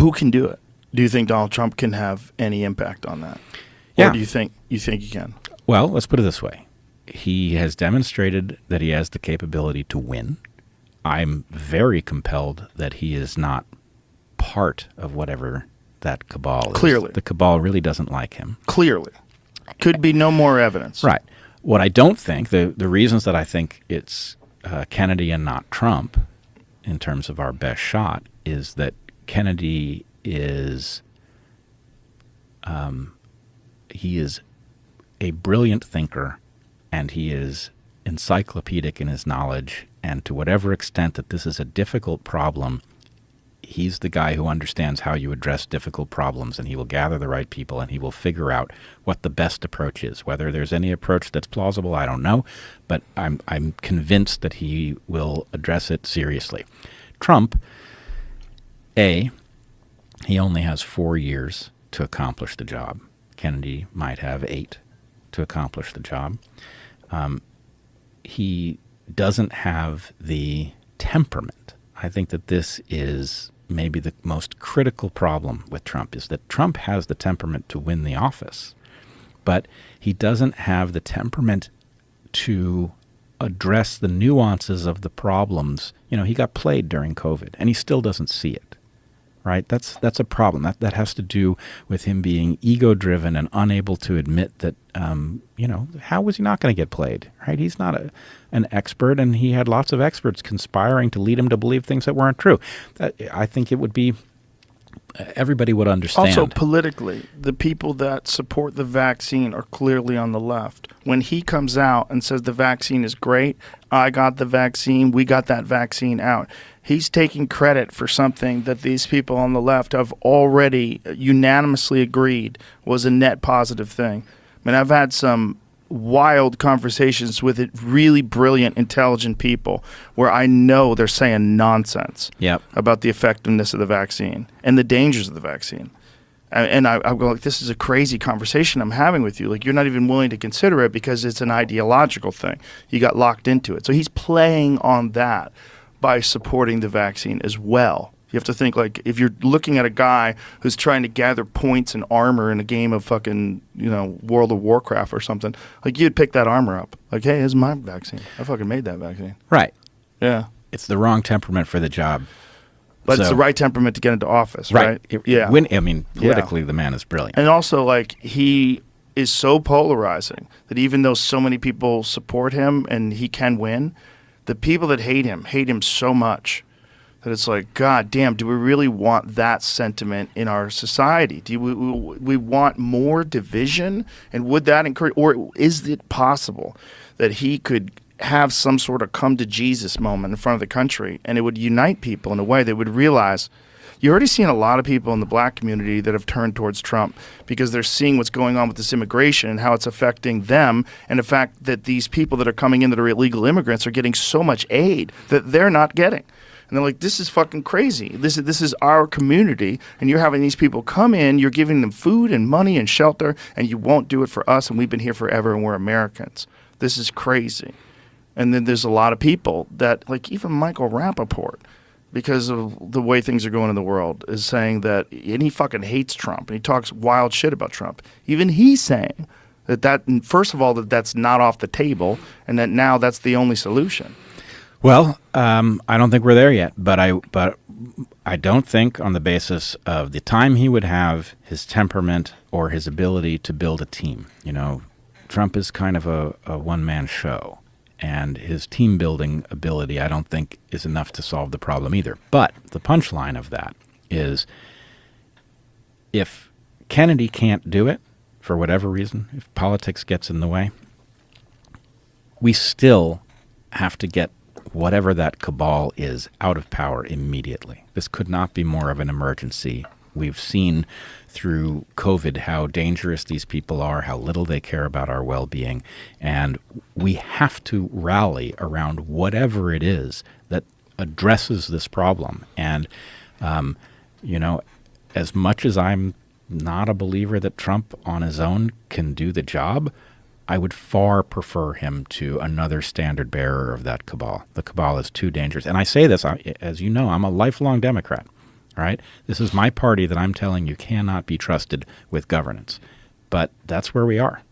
Who can do it? Do you think Donald Trump can have any impact on that? Yeah. Or do you think he can? Well, let's put it this way. He has demonstrated that he has the capability to win. I'm very compelled that he is not part of whatever that cabal is. Clearly. The cabal really doesn't like him. Clearly. Could be no more evidence. Right. What I don't think, the reasons that I think it's Kennedy and not Trump in terms of our best shot is that Kennedy is he is a brilliant thinker, and he is encyclopedic in his knowledge, and to whatever extent that this is a difficult problem, he's the guy who understands how you address difficult problems, and he will gather the right people, and he will figure out what the best approach is. Whether there's any approach that's plausible, I don't know, but I'm convinced that he will address it seriously. Trump, he only has 4 years to accomplish the job. Kennedy might have 8 to accomplish the job. He doesn't have the temperament. I think that this is maybe the most critical problem with Trump, is that Trump has the temperament to win the office, but he doesn't have the temperament to address the nuances of the problems. You know, he got played during COVID, and he still doesn't see it. Right? That's a problem. That has to do with him being ego-driven and unable to admit that, how was he not going to get played? Right? He's not an expert, and he had lots of experts conspiring to lead him to believe things that weren't true. I think it would be, everybody would understand. Also, politically, the people that support the vaccine are clearly on the left. When he comes out and says the vaccine is great, I got the vaccine, we got that vaccine out, he's taking credit for something that these people on the left have already unanimously agreed was a net positive thing. I mean, I've had some wild conversations with really brilliant, intelligent people where I know they're saying nonsense about the effectiveness of the vaccine and the dangers of the vaccine. And I go like, this is a crazy conversation I'm having with you. Like, you're not even willing to consider it because it's an ideological thing. You got locked into it. So he's playing on that by supporting the vaccine as well. You have to think, like, if you're looking at a guy who's trying to gather points and armor in a game of fucking, World of Warcraft or something, like, you'd pick that armor up. Like, hey, here's my vaccine. I fucking made that vaccine. Right. Yeah. It's the wrong temperament for the job. But it's the right temperament to get into office, right? Politically, the man is brilliant. And also, like, he is so polarizing that even though so many people support him and he can win, the people that hate him so much that it's like, God damn, do we really want that sentiment in our society? Do we want more division? And would that encourage, or is it possible that he could have some sort of come to Jesus moment in front of the country, and it would unite people in a way that would realize? You're already seeing a lot of people in the black community that have turned towards Trump because they're seeing what's going on with this immigration and how it's affecting them, and the fact that these people that are coming in that are illegal immigrants are getting so much aid that they're not getting. And they're like, this is fucking crazy. This is our community, and you're having these people come in, you're giving them food and money and shelter, and you won't do it for us, and we've been here forever, and we're Americans. This is crazy. And then there's a lot of people that, like even Michael Rappaport, because of the way things are going in the world, is saying that, and he fucking hates Trump, and he talks wild shit about Trump. Even he's saying that first of all, that's not off the table, and that now that's the only solution. Well, I don't think we're there yet, but I don't think on the basis of the time he would have, his temperament, or his ability to build a team. Trump is kind of a one-man show. And his team-building ability, I don't think, is enough to solve the problem either. But the punchline of that is, if Kennedy can't do it, for whatever reason, if politics gets in the way, we still have to get whatever that cabal is out of power immediately. This could not be more of an emergency. We've seen through COVID how dangerous these people are, how little they care about our well-being, and we have to rally around whatever it is that addresses this problem. And, as much as I'm not a believer that Trump on his own can do the job, I would far prefer him to another standard bearer of that cabal. The cabal is too dangerous. And I say this, as you know, I'm a lifelong Democrat. All right? This is my party that I'm telling you cannot be trusted with governance. But that's where we are.